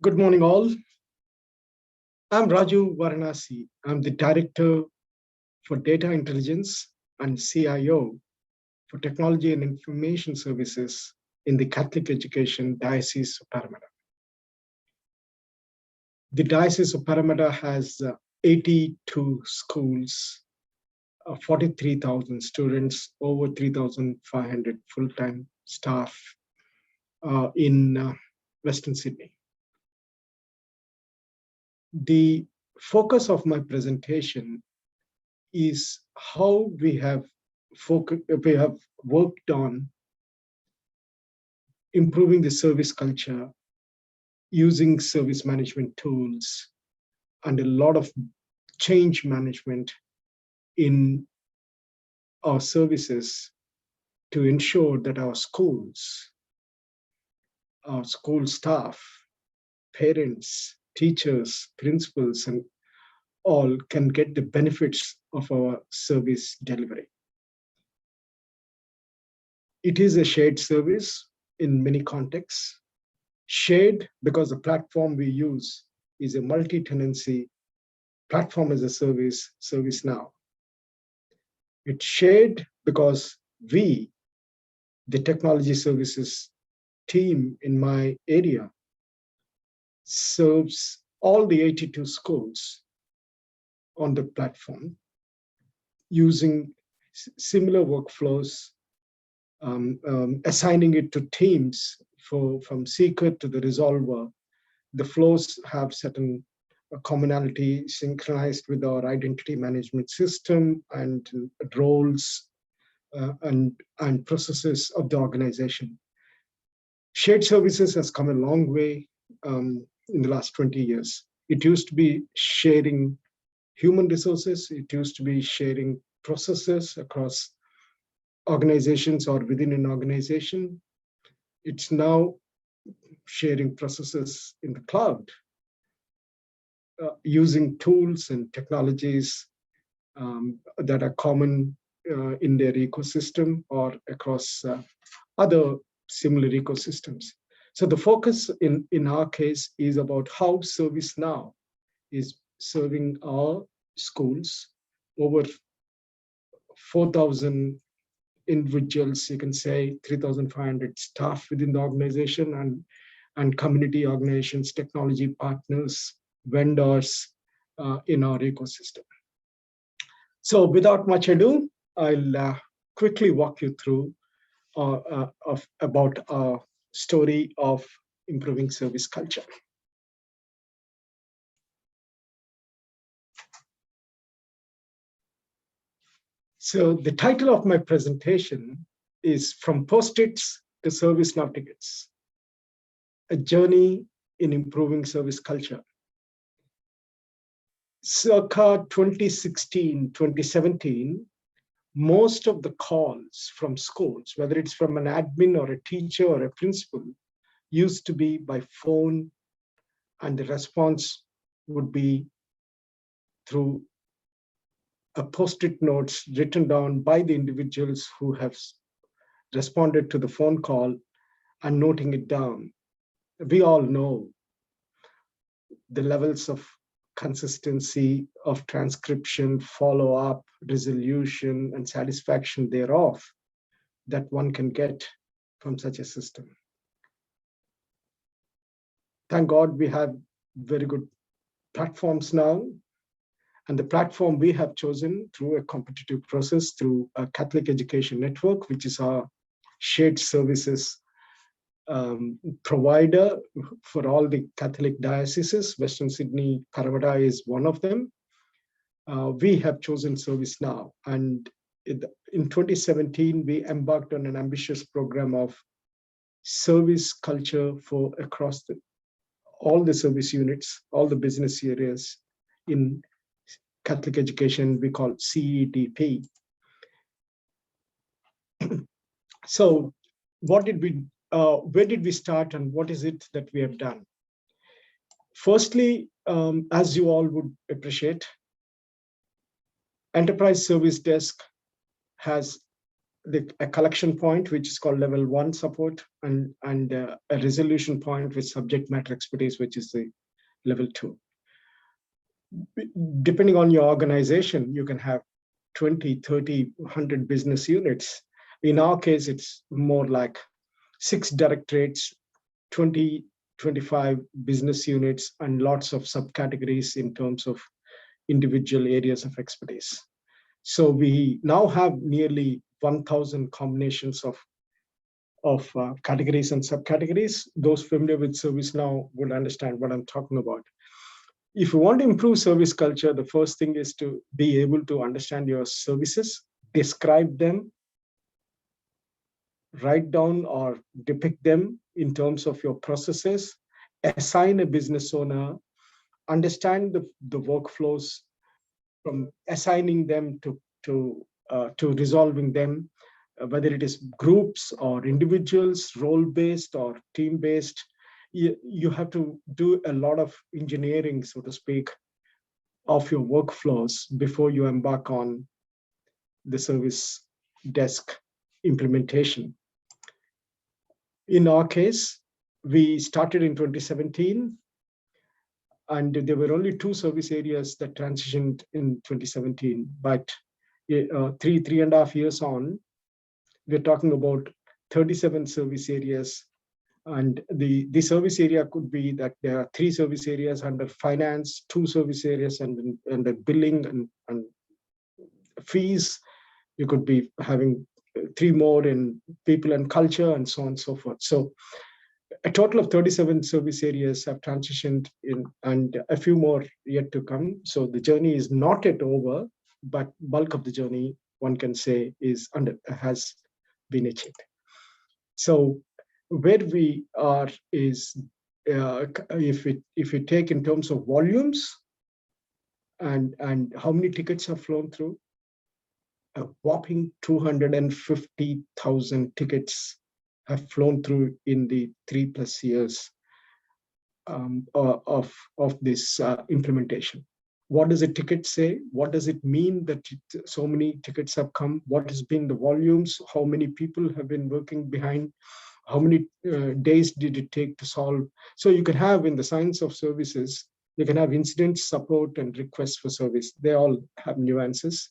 Good morning, all. I'm Raju Varanasi. I'm the Director for Data Intelligence and CIO for Technology and Information Services in the Catholic Education Diocese of Parramatta. The Diocese of Parramatta has 82 schools, 43,000 students, over 3,500 full-time staff in Western Sydney. The focus of my presentation is how we have worked on improving the service culture using service management tools and a lot of change management in our services to ensure that our schools, our school staff, parents, teachers, principals, and all can get the benefits of our service delivery. It is a shared service in many contexts. Shared because the platform we use is a multi-tenancy platform as a service, ServiceNow. It's shared because we, the technology services team in my area, serves all the 82 schools on the platform using similar workflows, assigning it to teams from seeker to the resolver. The flows have certain commonality synchronized with our identity management system and roles and processes of the organization. Shared services has come a long way in the last 20 years. It used to be sharing human resources. It used to be sharing processes across organizations or within an organization. It's now sharing processes in the cloud, using tools and technologies that are common in their ecosystem or across other similar ecosystems. So the focus in our case is about how ServiceNow is serving our schools, over 4,000 individuals, you can say 3,500 staff within the organization and community organizations, technology partners, vendors in our ecosystem. So without much ado, I'll quickly walk you through about our story of improving service culture. So the title of my presentation is From Post-its to ServiceNow Tickets, a journey in improving service culture. Circa 2016, 2017, most of the calls from schools, whether it's from an admin or a teacher or a principal, used to be by phone, and the response would be through a post-it notes written down by the individuals who have responded to the phone call and noting it down. We all know the levels of consistency of transcription, follow-up, resolution, and satisfaction thereof that one can get from such a system. Thank God we have very good platforms now. And the platform we have chosen through a competitive process through a Catholic Education Network, which is our shared services provider for all the Catholic dioceses. Western Sydney, Parramatta is one of them. We have chosen ServiceNow. And in 2017, we embarked on an ambitious program of service culture for across all the service units, all the business areas in Catholic education. We call CEDP. So what did we, where did we start and what is it that we have done? Firstly, as you all would appreciate, Enterprise Service Desk has a collection point, which is called level 1 support, and a resolution point with subject matter expertise, which is the level 2. Depending on your organization, you can have 20, 30, 100 business units. In our case, it's more like 6 directorates, 20, 25 business units, and lots of subcategories in terms of individual areas of expertise. So we now have nearly 1,000 combinations of categories and subcategories. Those familiar with ServiceNow would understand what I'm talking about. If you want to improve service culture, the first thing is to be able to understand your services, describe them, write down or depict them in terms of your processes, assign a business owner, understand the workflows from assigning them to resolving them, whether it is groups or individuals, role-based or team-based. You have to do a lot of engineering, so to speak, of your workflows before you embark on the service desk implementation. In our case, we started in 2017, and there were only 2 service areas that transitioned in 2017. But 3.5 years on, we're talking about 37 service areas. And the service area could be that there are 3 service areas under finance, 2 service areas under billing and fees. You could be having 3 more in people and culture, and so on and so forth. So a total of 37 service areas have transitioned in, and a few more yet to come. So the journey is not yet over, but bulk of the journey, one can say, has been achieved. So where we are is, if we take in terms of volumes and how many tickets have flown through, a whopping 250,000 tickets have flown through in the 3+ years of this implementation. What does a ticket say? What does it mean that so many tickets have come? What has been the volumes? How many people have been working behind? How many days did it take to solve? So you can have, in the science of services, you can have incident, support, and request for service. They all have nuances.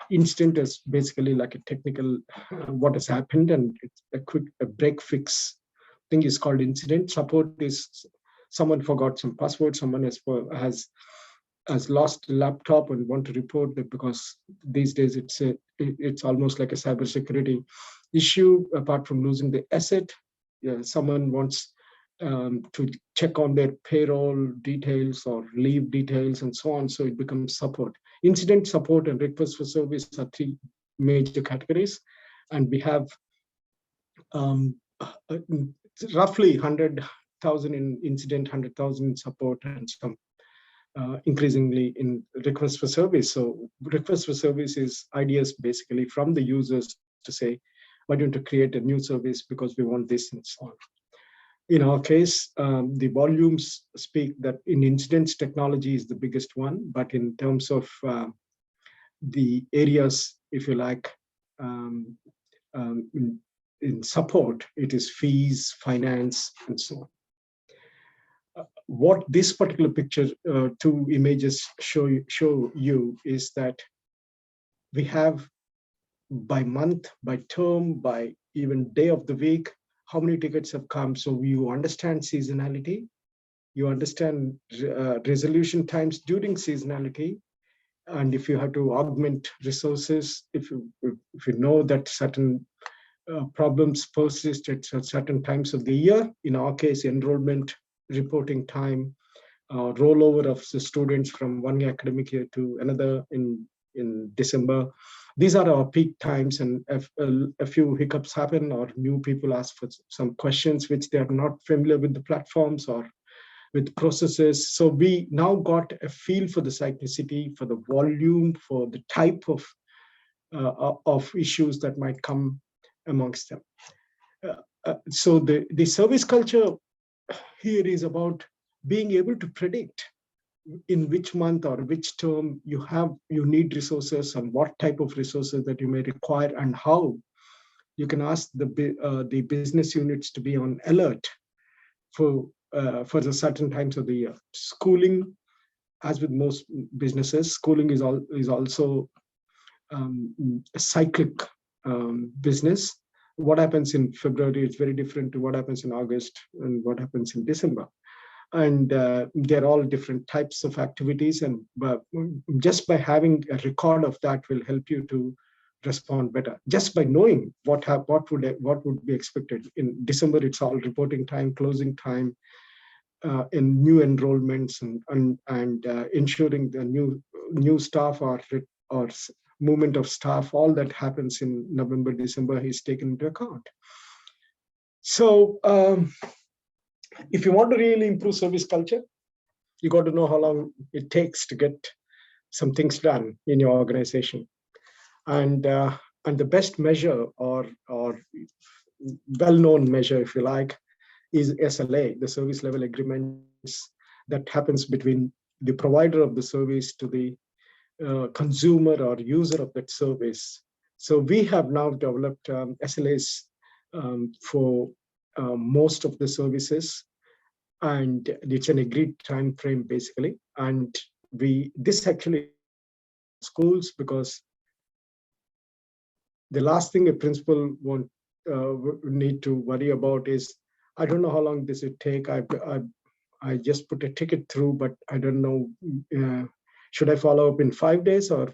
Incident is basically like a technical, what has happened, and it's a break fix thing is called incident. Support is someone forgot some password, someone has lost a laptop and want to report it, because these days it's almost like a cybersecurity issue. Apart from losing the asset, someone wants to check on their payroll details or leave details and so on. So it becomes support. Incident, support, and request for service are 3 major categories, and we have roughly 100,000 in incident, 100,000 in support, and some increasingly in request for service. So request for service is ideas basically from the users to say, why don't you create a new service because we want this and so on. In our case, the volumes speak that in incidents, technology is the biggest one, but in terms of the areas, if you like, in support, it is fees, finance, and so on. What this particular picture, 2 images show you is that we have by month, by term, by even day of the week, how many tickets have come. So you understand seasonality, you understand resolution times during seasonality, and if you have to augment resources, if you know that certain problems persist at certain times of the year, in our case, enrollment, reporting time, rollover of the students from one academic year to another in December. These are our peak times, and a few hiccups happen, or new people ask for some questions which they are not familiar with the platforms or with processes. So we now got a feel for the cyclicity, for the volume, for the type of issues that might come amongst them. So the service culture here is about being able to predict in which month or which term you need resources, and what type of resources that you may require, and how you can ask the business units to be on alert for the certain times of the year. Schooling, as with most businesses, schooling is also a cyclic business. What happens in February is very different to what happens in August and what happens in December. And they're all different types of activities. And just by having a record of that will help you to respond better. Just by knowing what would be expected. In December, it's all reporting time, closing time, in new enrollments, and ensuring the new staff or movement of staff, all that happens in November, December is taken into account. So if you want to really improve service culture, you got to know how long it takes to get some things done in your organization. And the best measure or well-known measure, if you like, is SLA, the service level agreements that happens between the provider of the service to the consumer or user of that service. So we have now developed SLAs for most of the services, and it's an agreed time frame basically. And this actually schools, because the last thing a principal would need to worry about is, I don't know how long this would take. I just put a ticket through, but I don't know, should I follow up in 5 days or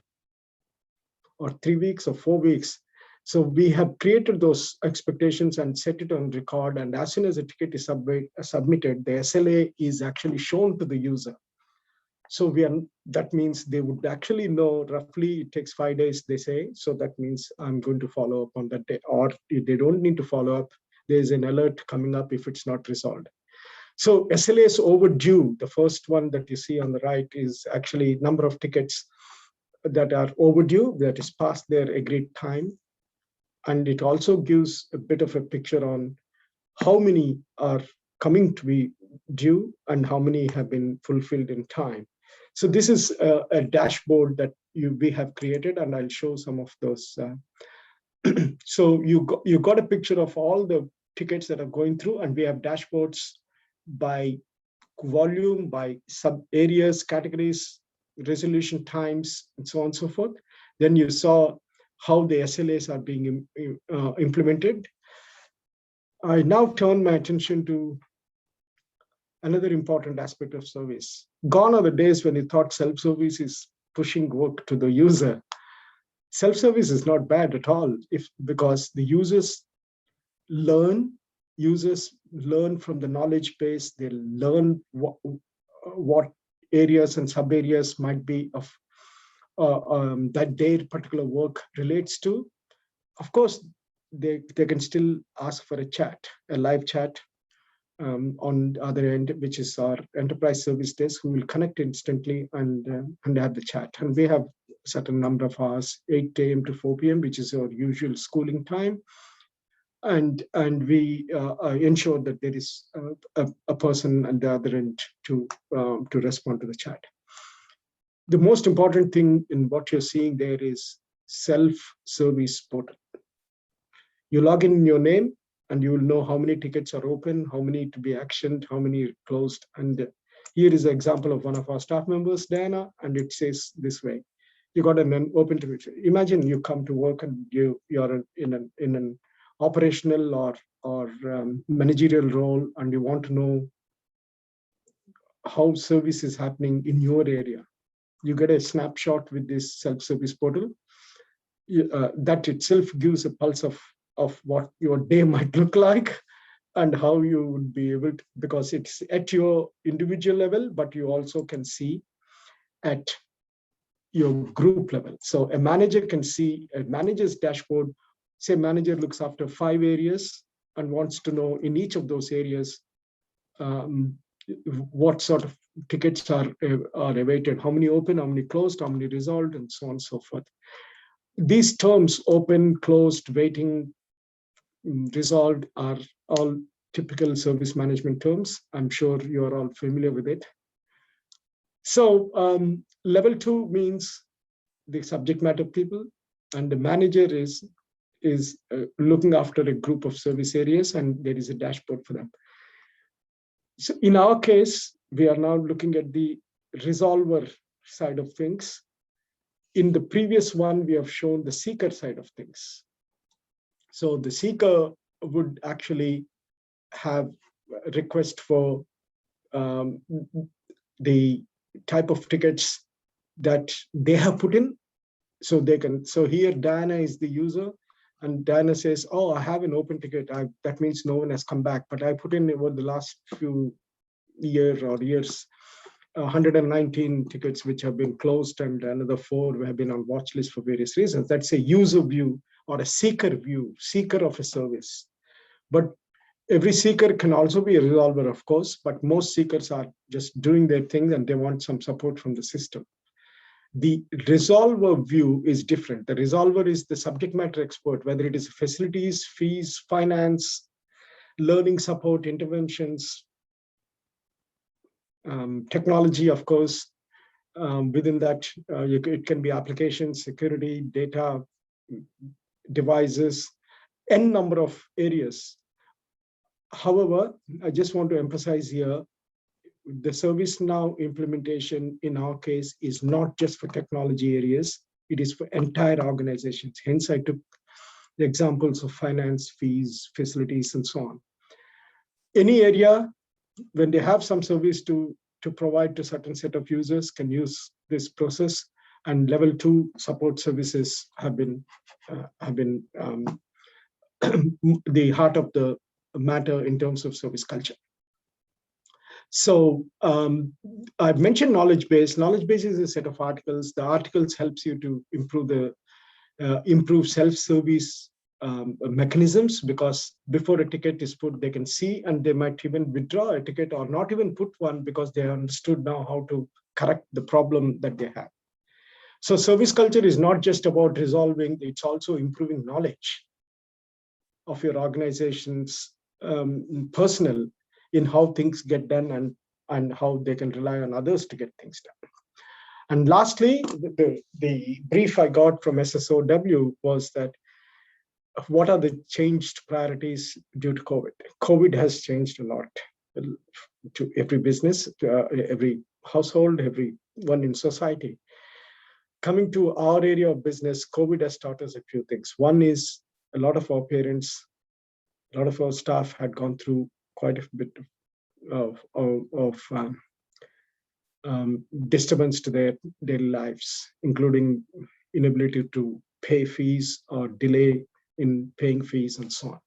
3 weeks or 4 weeks? So we have created those expectations and set it on record. And as soon as a ticket is submitted, the SLA is actually shown to the user. So that means they would actually know roughly it takes 5 days, they say. So that means I'm going to follow up on that day. Or if they don't need to follow up, there's an alert coming up if it's not resolved. So SLA is overdue. The first one that you see on the right is actually number of tickets that are overdue, that is past their agreed time. And it also gives a bit of a picture on how many are coming to be due and how many have been fulfilled in time. So this is a dashboard that we have created, and I'll show some of those. So you got a picture of all the tickets that are going through, and we have dashboards by volume, by sub areas, categories, resolution times, and so on and so forth. Then you saw how the SLAs are being implemented. I now turn my attention to another important aspect of service. Gone are the days when you thought self-service is pushing work to the user. Self-service is not bad at all, because the users learn from the knowledge base. They learn what areas and sub areas might be of that their particular work relates to. Of course, they can still ask for a live chat on the other end, which is our enterprise service desk, who will connect instantly and have the chat. And we have a certain number of hours, 8 a.m. to 4 p.m., which is our usual schooling time. And we ensure that there is a person at the other end to respond to the chat. The most important thing in what you're seeing there is self-service portal. You log in your name, and you will know how many tickets are open, how many to be actioned, how many are closed. And here is an example of one of our staff members, Diana, and it says this way: you got an open ticket. Imagine you come to work and you're in an operational or managerial role, and you want to know how service is happening in your area. You get a snapshot with this self-service portal. That itself gives a pulse of what your day might look like and how you would be able to, because it's at your individual level, but you also can see at your group level. So a manager can see a manager's dashboard. Say manager looks after 5 areas and wants to know in each of those areas what sort of tickets are awaited, how many open, how many closed, how many resolved, and so on and so forth. These terms, open, closed, waiting, resolved, are all typical service management terms. I'm sure you're all familiar with it. So level 2 means the subject matter people, and the manager is is looking after a group of service areas, and there is a dashboard for them. So in our case, we are now looking at the resolver side of things. In the previous one, we have shown the seeker side of things. So the seeker would actually have a request for the type of tickets that they have put in. So they can, so here Diana is the user, and Diana says, oh, I have an open ticket. That means no one has come back, but I put in over the last few years 119 tickets which have been closed, and another 4 have been on watch list for various reasons. That's a user view or a seeker view, seeker of a service. But every seeker can also be a resolver, of course, but most seekers are just doing their thing and they want some support from the system. The resolver view is different. The resolver is the subject matter expert, whether it is facilities, fees, finance, learning support, interventions, technology, of course. Within that, it can be applications, security, data, devices, n number of areas. However, I just want to emphasize here, the ServiceNow implementation in our case is not just for technology areas, it is for entire organizations. Hence, I took the examples of finance, fees, facilities, and so on. Any area, when they have some service to provide to certain set of users, can use this process, and level 2 support services have been the heart of the matter in terms of service culture. So I've mentioned knowledge base. Knowledge base is a set of articles. The articles helps you to improve self-service mechanisms, because before a ticket is put, they can see, and they might even withdraw a ticket or not even put one because they understood now how to correct the problem that they have. So service culture is not just about resolving, it's also improving knowledge of your organization's personnel in how things get done and how they can rely on others to get things done. And lastly, the brief I got from SSOW was that what are the changed priorities due to COVID? COVID has changed a lot to every business, to every household, everyone in society. Coming to our area of business, COVID has taught us a few things. One is a lot of our parents, a lot of our staff had gone through quite a bit of disturbance to their daily lives, including inability to pay fees or delay in paying fees and so on.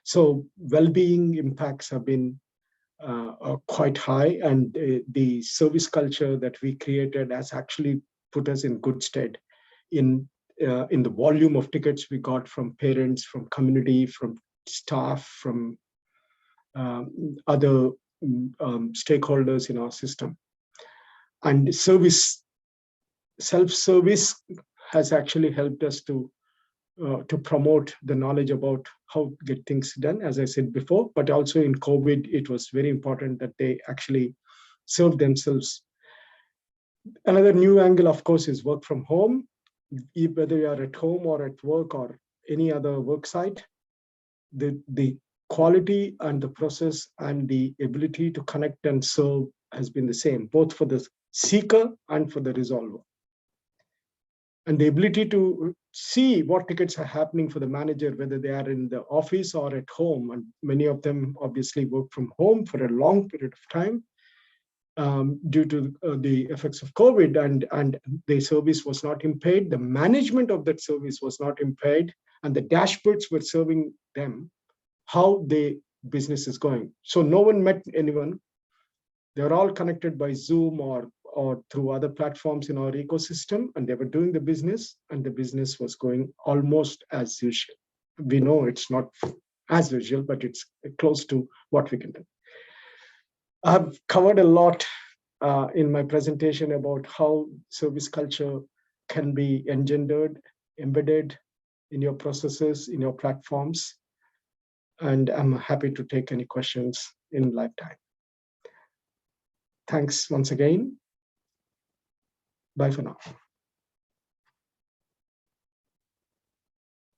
So well-being impacts have been quite high, and the service culture that we created has actually put us in good stead in the volume of tickets we got from parents, from community, from staff, from other stakeholders in our system. And self-service has actually helped us to promote the knowledge about how to get things done, as I said before, but also in COVID, it was very important that they actually serve themselves. Another new angle, of course, is work from home. Whether you are at home or at work or any other work site, the quality and the process and the ability to connect and serve has been the same, both for the seeker and for the resolver. And the ability to see what tickets are happening for the manager, whether they are in the office or at home, and many of them obviously work from home for a long period of time due to the effects of COVID, and the service was not impaired, the management of that service was not impaired, and the dashboards were serving them how the business is going. So no one met anyone. They're all connected by Zoom or through other platforms in our ecosystem, and they were doing the business, and the business was going almost as usual. We know it's not as usual, but it's close to what we can do. I've covered a lot in my presentation about how service culture can be engendered, embedded in your processes, in your platforms, and I'm happy to take any questions in lifetime. Thanks once again. Bye for now.